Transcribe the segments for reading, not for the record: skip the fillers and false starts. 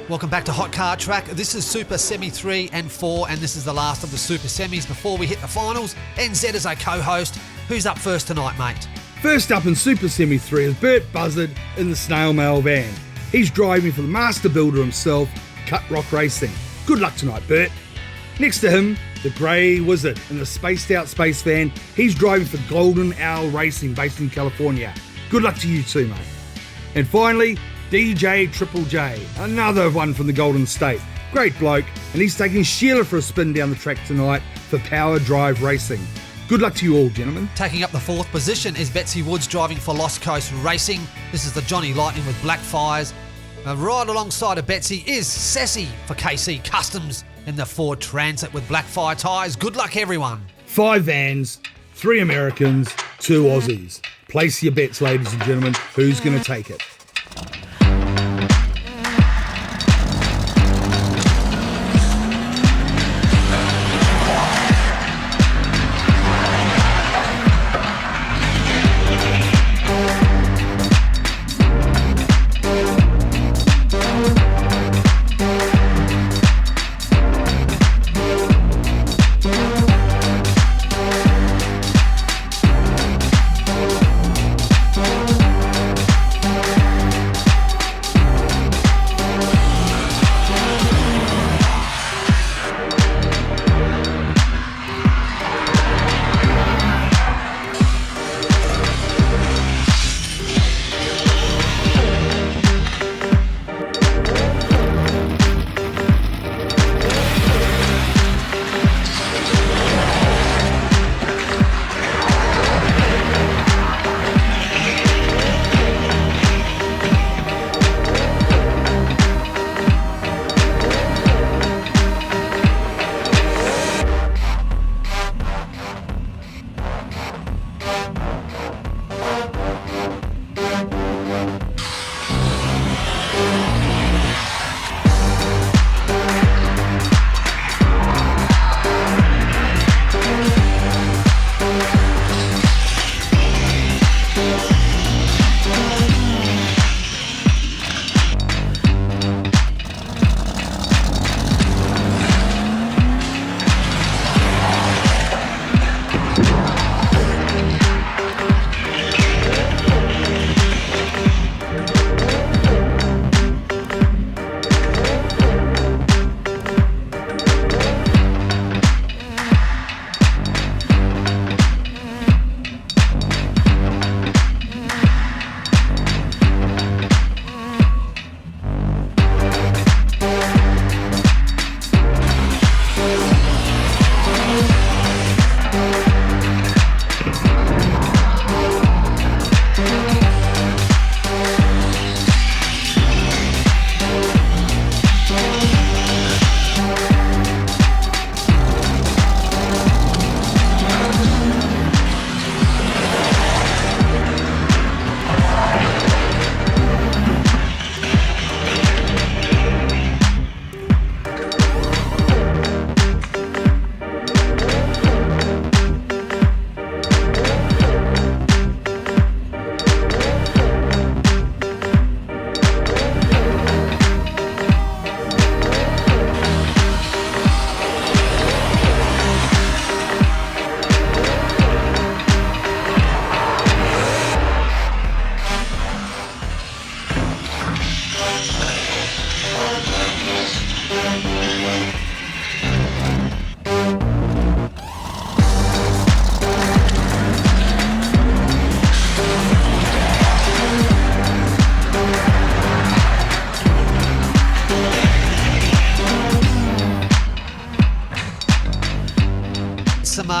Welcome back to Hot Car Track. This is Super Semi 3 and 4, and this is the last of the Super Semis before we hit the finals. NZ is our co-host. Who's up first tonight, mate? First up in Super Semi 3 is Bert Buzzard in the Snail Mail van. He's driving for the master builder himself, Cut Rock Racing. Good luck tonight, Bert. Next to him, the Grey Wizard in the Spaced Out Space van. He's driving for Golden Owl Racing based in California. Good luck to you too, mate. And finally, DJ Triple J, another one from the Golden State. Great bloke, and he's taking Sheila for a spin down the track tonight for Power Drive Racing. Good luck to you all, gentlemen. Taking up the fourth position is Betsy Woods driving for Lost Coast Racing. This is the Johnny Lightning with Black Fires. Right alongside of Betsy is Sassy for KC Customs in the Ford Transit with Black Fire tyres. Good luck, everyone. 5 vans, 3 Americans, 2 Aussies. Place your bets, ladies and gentlemen. Who's going to take it?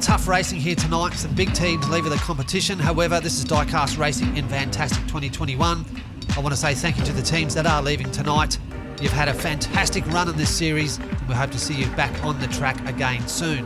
Tough racing here tonight. Some big teams leaving the competition. However, this is Diecast Racing in Vantastic 2021. I want to say thank you to the teams that are leaving tonight. You've had a fantastic run in this series, and we hope to see you back on the track again soon.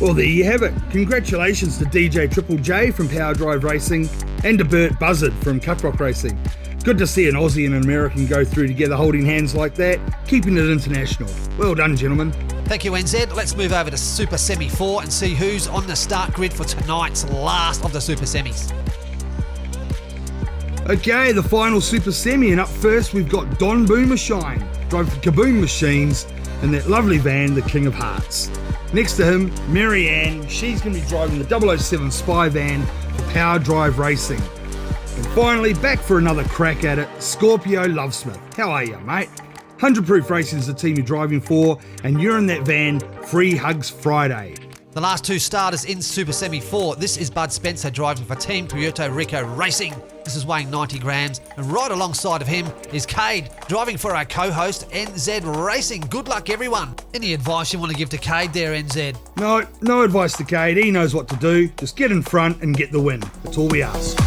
Well, there you have it. Congratulations to DJ Triple J from Power Drive Racing and to Bert Buzzard from Cut Rock Racing. Good to see an Aussie and an American go through together holding hands like that, keeping it international. Well done, gentlemen. Thank you, NZ. Let's move over to Super Semi 4 and see who's on the start grid for tonight's last of the Super Semis. Okay, the final Super Semi, and up first we've got Don Boomershine. driving for Kaboom Machines in that lovely van, the King of Hearts. Next to him, Marianne, she's going to be driving the 007 Spy van for Power Drive Racing. And finally, back for another crack at it, Scorpio Lovesmith. How are you, mate? 100 Proof Racing is the team you're driving for, and you're in that van, Free Hugs Friday. The last two starters in Super Semi 4. This is Bud Spencer driving for Team Puerto Rico Racing. This is weighing 90 grams. And right alongside of him is Cade driving for our co-host NZ Racing. Good luck, everyone. Any advice you want to give to Cade there, NZ? No advice to Cade. He knows what to do. Just get in front and get the win. That's all we ask.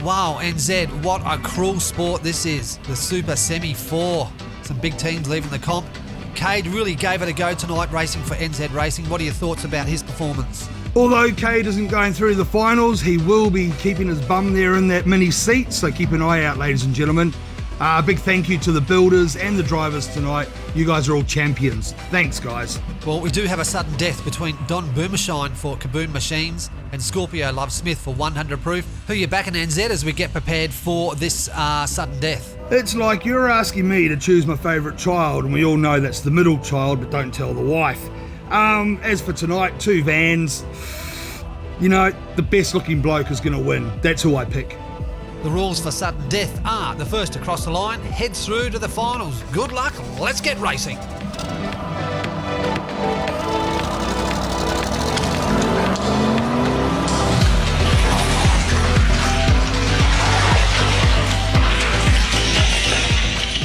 Wow, NZ, what a cruel sport this is. The Super Semi 4. Some big teams leaving the comp. Cade really gave it a go tonight racing for NZ Racing. What are your thoughts about his performance? Although Cade isn't going through the finals, he will be keeping his bum there in that mini seat, so keep an eye out, ladies and gentlemen. Big thank you to the builders and the drivers tonight. You guys are all champions. Thanks, guys. Well, we do have a sudden death between Don Boomershine for Kaboom Machines and Scorpio Love Smith for 100 Proof. Who are you backing, NZ, as we get prepared for this sudden death? It's like you're asking me to choose my favourite child, and we all know that's the middle child, but don't tell the wife. As for tonight, 2 vans. You know, the best looking bloke is going to win. That's who I pick. The rules for sudden death are the first to cross the line heads through to the finals. Good luck, let's get racing.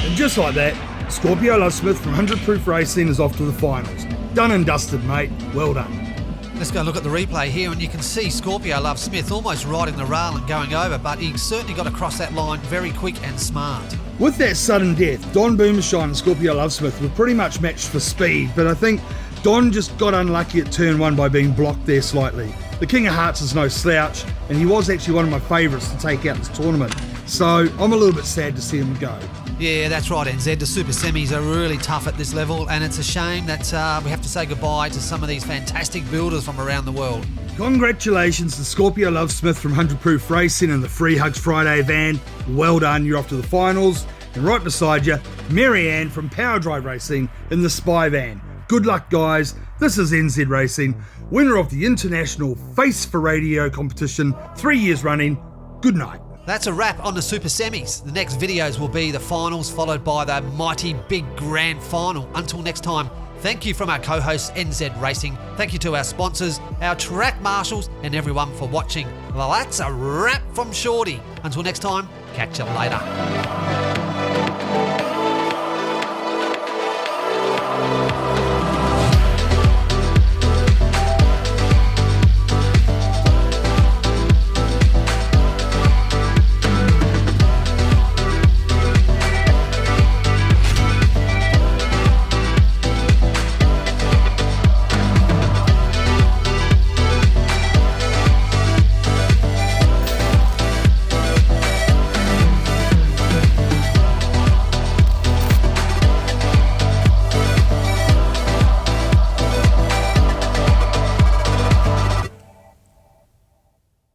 And just like that, Scorpio Love Smith from 100 Proof Racing is off to the finals. Done and dusted, mate. Well done. Let's go look at the replay here, and you can see Scorpio Love Smith almost riding the rail and going over, but he certainly got across that line very quick and smart. With that sudden death, Don Boomershine and Scorpio Love Smith were pretty much matched for speed, but I think Don just got unlucky at turn 1 by being blocked there slightly. The King of Hearts is no slouch, and he was actually one of my favourites to take out this tournament, so I'm a little bit sad to see him go. Yeah, that's right, NZ. The super semis are really tough at this level, and it's a shame that we have to say goodbye to some of these fantastic builders from around the world. Congratulations to Scorpio Love Smith from 100 Proof Racing and the Free Hugs Friday van. Well done, you're off to the finals. And right beside you, Marianne from Power Drive Racing in the Spy van. Good luck, guys. This is NZ Racing, winner of the International Face for Radio competition, 3 years running. Good night. That's a wrap on the Super Semis. The next videos will be the finals, followed by the mighty big grand final. Until next time, thank you from our co-hosts NZ Racing. Thank you to our sponsors, our track marshals, and everyone for watching. Well, that's a wrap from Shorty. Until next time, catch you later.